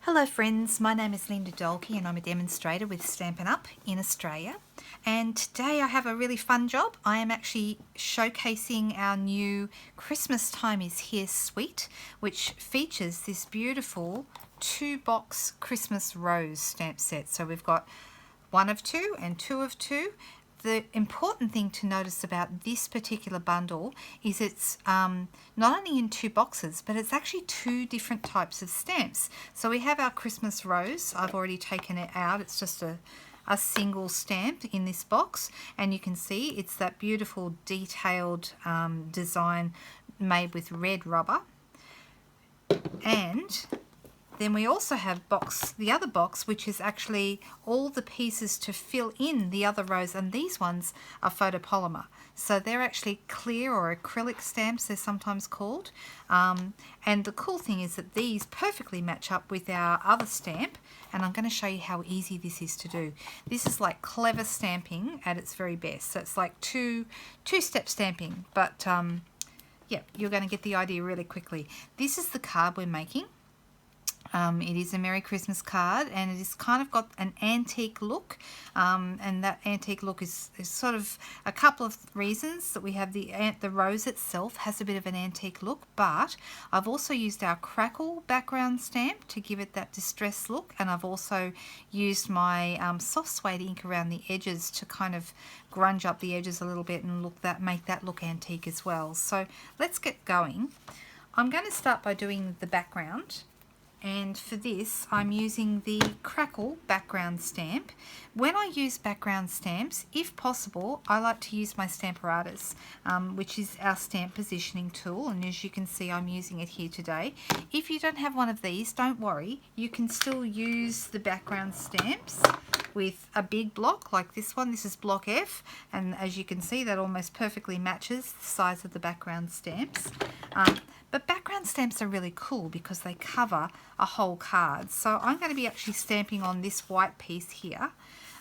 Hello friends, my name is Linda Dolke and I'm a demonstrator with Stampin Up in Australia, and today I have a really fun job. I am actually showcasing our new Christmastime is Here suite, which features this beautiful 2-box Christmas rose stamp set. So we've got 1 of 2 and 2 of 2. The important thing to notice about this particular bundle is it's not only in 2 boxes, but it's actually 2 different types of stamps. So we have our Christmas rose. I've already taken it out. It's just a single stamp in this box, and you can see it's that beautiful detailed design made with red rubber. And then we also have the other box, which is actually all the pieces to fill in the other rows, and these ones are photopolymer. So they're actually clear or acrylic stamps, they're sometimes called. And the cool thing is that these perfectly match up with our other stamp, and I'm going to show you how easy this is to do. This is like clever stamping at its very best. So it's like two-step stamping, but yeah, you're going to get the idea really quickly. This is the card we're making. It is a Merry Christmas card, and it is kind of got an antique look, and that antique look is sort of a couple of reasons. That we have the rose itself has a bit of an antique look, but I've also used our Crackle background stamp to give it that distressed look, and I've also used my soft suede ink around the edges to kind of grunge up the edges a little bit and make that look antique as well. So let's get going. I'm going to start by doing the background. And for this, I'm using the Crackle background stamp. When I use background stamps, if possible, I like to use my Stamparatus, which is our stamp positioning tool. And as you can see, I'm using it here today. If you don't have one of these, don't worry. You can still use the background stamps with a big block like this one. This is block F, and as you can see, that almost perfectly matches the size of the background stamps. But background stamps are really cool because they cover a whole card. So I'm going to be actually stamping on this white piece here.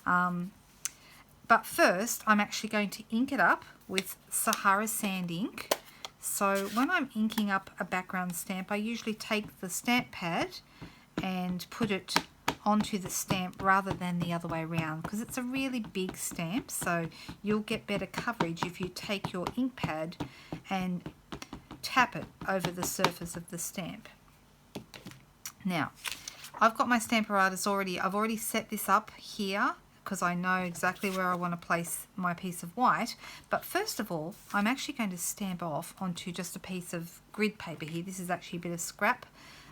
But first, I'm actually going to ink it up with Sahara sand ink. So when I'm inking up a background stamp, I usually take the stamp pad and put it onto the stamp rather than the other way around, because it's a really big stamp, so you'll get better coverage if you take your ink pad and tap it over the surface of the stamp. Now, I've got my Stamparatus already. I've already set this up here because I know exactly where I want to place my piece of white. But first of all, I'm actually going to stamp off onto just a piece of grid paper here. This is actually a bit of scrap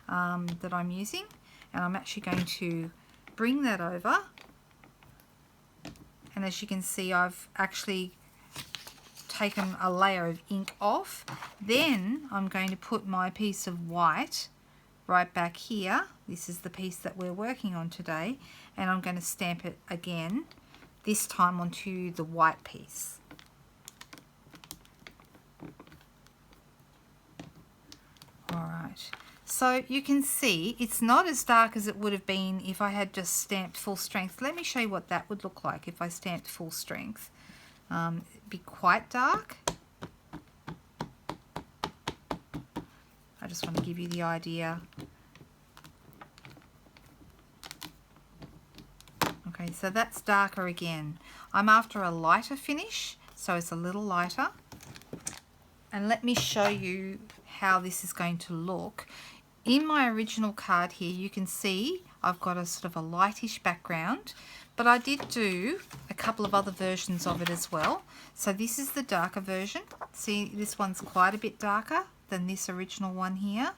that I'm using. And I'm actually going to bring that over. And as you can see, I've actually taken a layer of ink off. Then I'm going to put my piece of white right back here. This is the piece that we're working on today, and I'm going to stamp it again, this time onto the white piece. Alright, so you can see it's not as dark as it would have been if I had just stamped full strength. Let me show you what that would look like if I stamped full strength. It'd be quite dark. I just want to give you the idea. Okay, so that's darker again. I'm after a lighter finish, so it's a little lighter. And let me show you how this is going to look. In my original card here, you can see I've got a sort of a lightish background, but I did do a couple of other versions of it as well. So this is the darker version. See, this one's quite a bit darker than this original one here.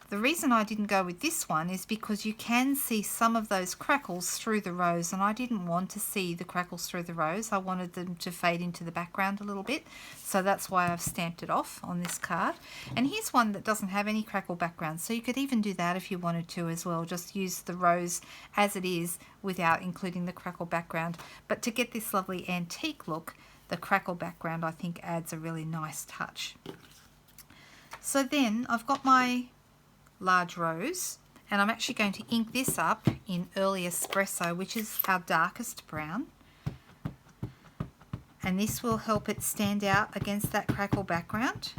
The reason I didn't go with this one is because you can see some of those crackles through the rose, and I didn't want to see the crackles through the rose. I wanted them to fade into the background a little bit, so that's why I've stamped it off on this card. And here's one that doesn't have any crackle background, so you could even do that if you wanted to as well. Just use the rose as it is without including the crackle background. But to get this lovely antique look, the crackle background I think adds a really nice touch. So then I've got my large rose, and I'm actually going to ink this up in Early Espresso, which is our darkest brown, and this will help it stand out against that crackle background.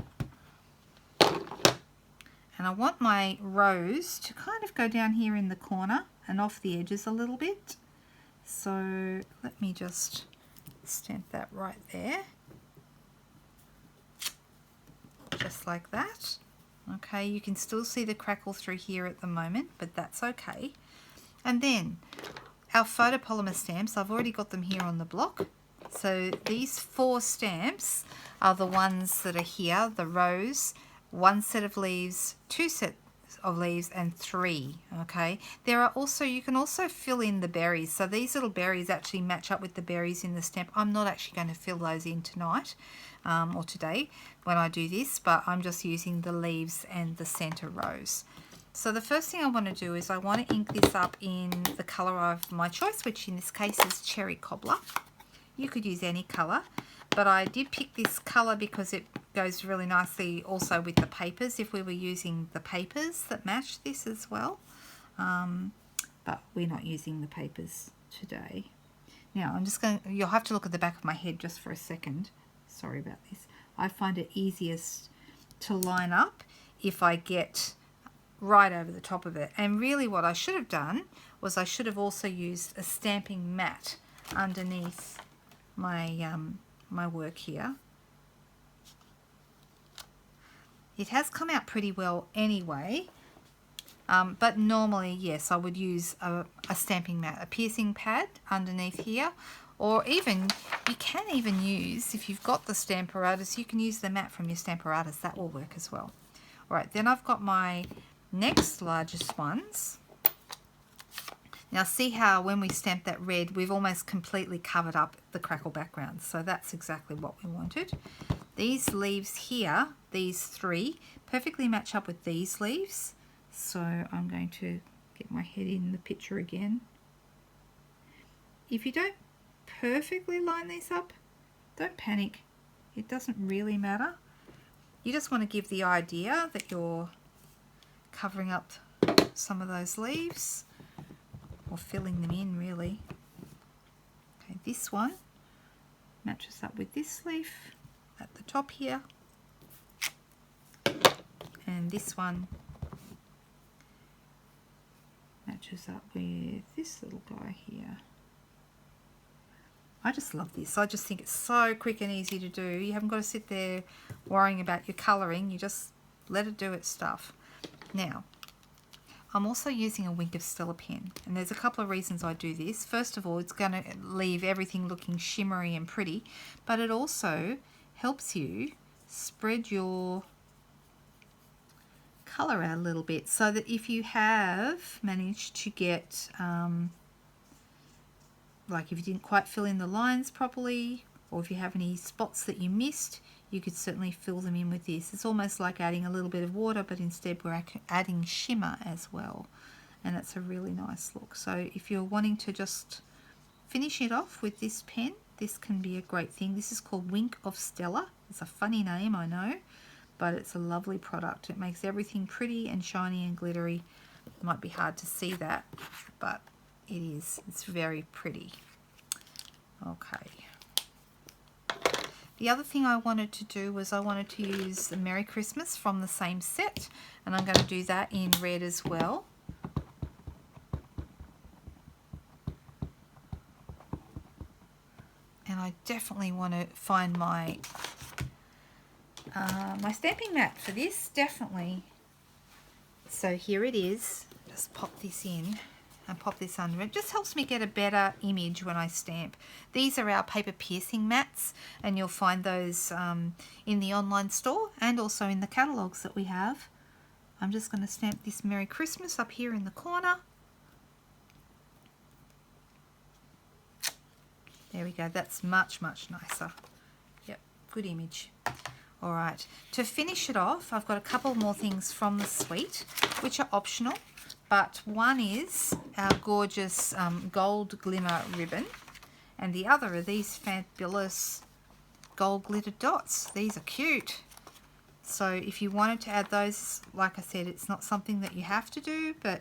And And I want my rose to kind of go down here in the corner and off the edges a little bit. So let me just stamp that right there. Just like that. Okay, you can still see the crackle through here at the moment, but that's okay. And then our photopolymer stamps, I've already got them here on the block. So these 4 stamps are the ones that are here, the rose, 1 set of leaves, 2 sets of leaves, and 3. Okay, there are also, you can also fill in the berries. So these little berries actually match up with the berries in the stamp. I'm not actually going to fill those in tonight or today when I do this, but I'm just using the leaves and the center rose. So the first thing I want to do is I want to ink this up in the color of my choice, which in this case is Cherry Cobbler. You could use any color, but I did pick this color because it goes really nicely also with the papers if we were using the papers that match this as well. But we're not using the papers today. Now I'm just going to, you'll have to look at the back of my head just for a second. Sorry about this. I find it easiest to line up if I get right over the top of it. And really what I should have done was I should have also used a stamping mat underneath my my work here. It has come out pretty well anyway, but normally, yes, I would use a stamping mat, a piercing pad underneath here, or even, you can even use, if you've got the Stamparatus, you can use the mat from your Stamparatus. That will work as well. All right, then I've got my next largest ones. Now see how when we stamp that red, we've almost completely covered up the crackle background. So that's exactly what we wanted. These leaves here, these 3, perfectly match up with these leaves. So I'm going to get my head in the picture again. If you don't perfectly line these up, don't panic. It doesn't really matter. You just want to give the idea that you're covering up some of those leaves, or filling them in really. Okay, this one matches up with this leaf at the top here, and this one matches up with this little guy here. I just love this. I just think it's so quick and easy to do. You haven't got to sit there worrying about your colouring. You just let it do its stuff. Now, I'm also using a Wink of Stella pen, and there's a couple of reasons I do this. First of all, it's going to leave everything looking shimmery and pretty, but it also helps you spread your colour out a little bit, so that if you have managed to get, like if you didn't quite fill in the lines properly, or if you have any spots that you missed, you could certainly fill them in with this. It's almost like adding a little bit of water, but instead we're adding shimmer as well. And it's a really nice look. So if you're wanting to just finish it off with this pen, this can be a great thing. This is called Wink of Stella. It's a funny name, I know, but it's a lovely product. It makes everything pretty and shiny and glittery. It might be hard to see that, but it is. It's very pretty. Okay. The other thing I wanted to do was I wanted to use the Merry Christmas from the same set, and I'm going to do that in red as well. And I definitely want to find my my stamping mat for this, definitely. So here it is. Just pop this in and pop this under. It just helps me get a better image when I stamp. These are our paper piercing mats, and you'll find those in the online store and also in the catalogues that we have. I'm just going to stamp this Merry Christmas up here in the corner. There we go. That's much, much nicer. Yep, good image. All right, to finish it off, I've got a couple more things from the suite, which are optional. But one is our gorgeous gold glimmer ribbon, and the other are these fabulous gold glittered dots. These are cute. So if you wanted to add those, like I said, it's not something that you have to do, but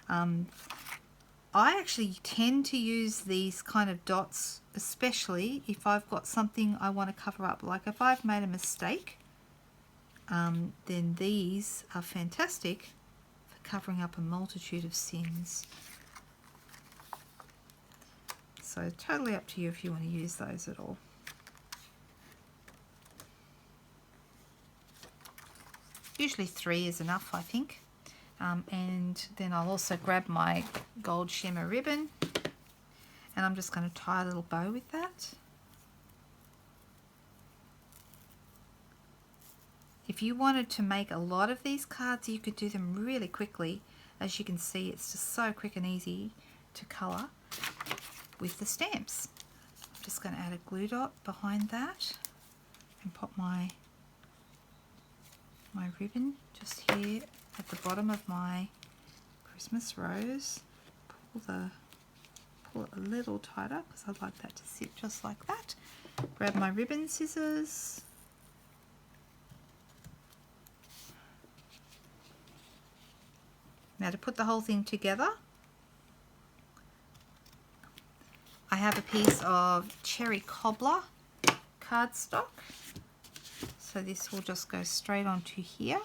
I actually tend to use these kind of dots, especially if I've got something I want to cover up. Like if I've made a mistake, then these are fantastic for covering up a multitude of sins. So totally up to you if you want to use those at all. Usually 3 is enough, I think. And then I'll also grab my gold shimmer ribbon, and I'm just going to tie a little bow with that. If you wanted to make a lot of these cards, you could do them really quickly. As you can see, it's just so quick and easy to colour with the stamps. I'm just going to add a glue dot behind that and pop my ribbon just here at the bottom of my Christmas rose. Pull it a little tighter because I'd like that to sit just like that. Grab my ribbon scissors. Now to put the whole thing together, I have a piece of cherry cobbler cardstock. So this will just go straight onto here.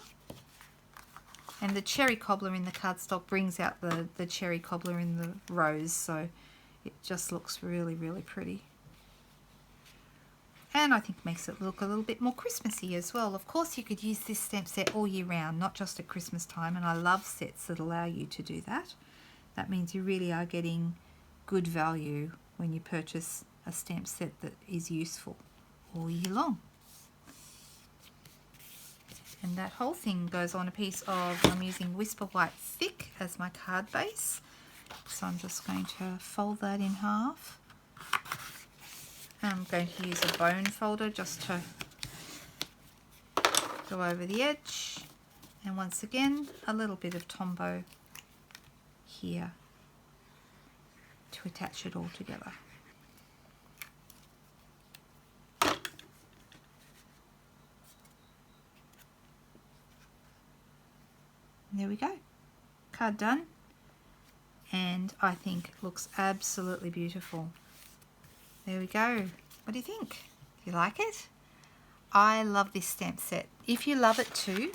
And the cherry cobbler in the cardstock brings out the cherry cobbler in the rose, so it just looks really, really pretty. And I think makes it look a little bit more Christmassy as well. Of course, you could use this stamp set all year round, not just at Christmas time, and I love sets that allow you to do that. That means you really are getting good value when you purchase a stamp set that is useful all year long. And that whole thing goes on a piece of, I'm using Whisper White Thick as my card base. So I'm just going to fold that in half. I'm going to use a bone folder just to go over the edge. And once again, a little bit of Tombow here to attach it all together. There we go, card done, and I think it looks absolutely beautiful. There we go. What do you think? Do you like it? I love this stamp set. If you love it too,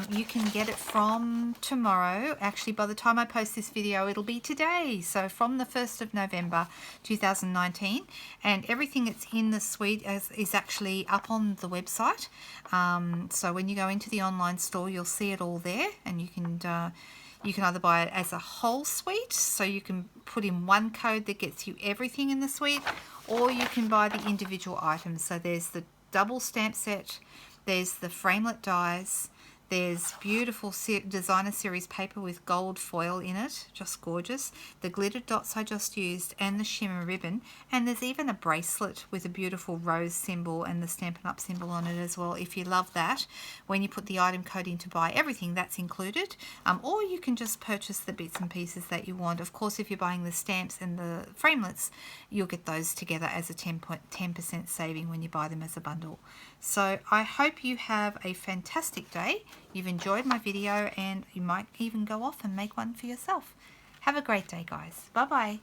you can get it from tomorrow. Actually, by the time I post this video, it'll be today. So from the 1st of November 2019. And everything that's in the suite is actually up on the website. So when you go into the online store, you'll see it all there. And you can either buy it as a whole suite, so you can put in one code that gets you everything in the suite, or you can buy the individual items. So there's the double stamp set, there's the framelit dies, there's beautiful designer series paper with gold foil in it, just gorgeous, the glittered dots I just used, and the shimmer ribbon, and there's even a bracelet with a beautiful rose symbol and the Stampin' Up symbol on it as well. If you love that, when you put the item code in to buy everything, that's included, or you can just purchase the bits and pieces that you want. Of course, if you're buying the stamps and the framelits, you'll get those together as a 10% saving when you buy them as a bundle. So I hope you have a fantastic day. You've enjoyed my video, and you might even go off and make one for yourself. Have a great day, guys. Bye-bye.